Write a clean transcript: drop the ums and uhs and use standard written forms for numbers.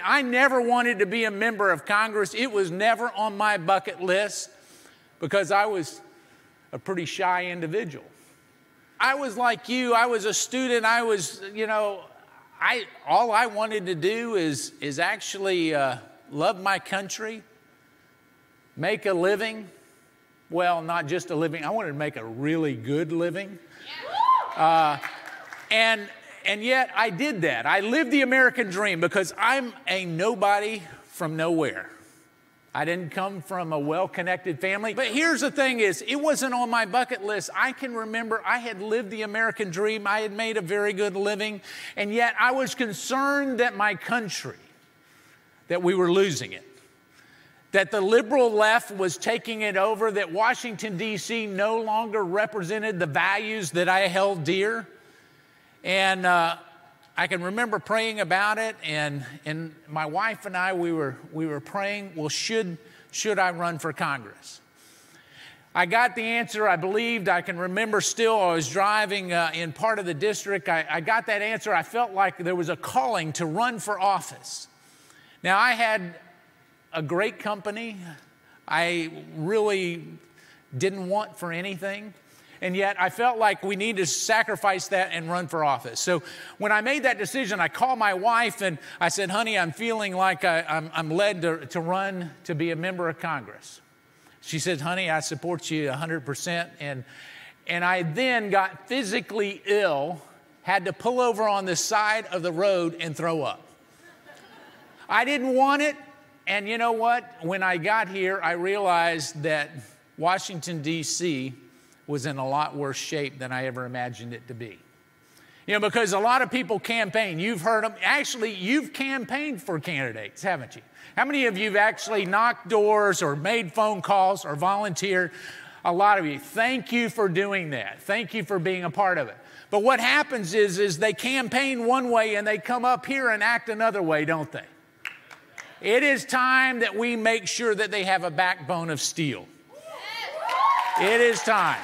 I never wanted to be a member of Congress. It was never on my bucket list because I was a pretty shy individual. I was like you. I was a student. I was, all I wanted to do is actually love my country, make a living. Well, not just a living. I wanted to make a really good living. And yet I did that. I lived the American dream because I'm a nobody from nowhere. I didn't come from a well-connected family. But here's the thing is, it wasn't on my bucket list. I can remember I had lived the American dream. I had made a very good living. And yet I was concerned that my country, that we were losing it, that the liberal left was taking it over, that Washington, D.C. no longer represented the values that I held dear. And I can remember praying about it, and my wife and I, we were praying, well, should I run for Congress? I got the answer, I believed. I can remember still, I was driving in part of the district. I got that answer. I felt like there was a calling to run for office. Now, I had a great company. I really didn't want for anything. And yet I felt like we needed to sacrifice that and run for office. So when I made that decision, I called my wife and I said, honey, I'm feeling like I'm led to run to be a member of Congress. She said, honey, I support you 100%. And I then got physically ill, had to pull over on the side of the road and throw up. I didn't want it. And you know what? When I got here, I realized that Washington, D.C. was in a lot worse shape than I ever imagined it to be. Because a lot of people campaign. You've heard them. Actually, you've campaigned for candidates, haven't you? How many of you have actually knocked doors or made phone calls or volunteered? A lot of you. Thank you for doing that. Thank you for being a part of it. But what happens is they campaign one way and they come up here and act another way, don't they? It is time that we make sure that they have a backbone of steel. It is time.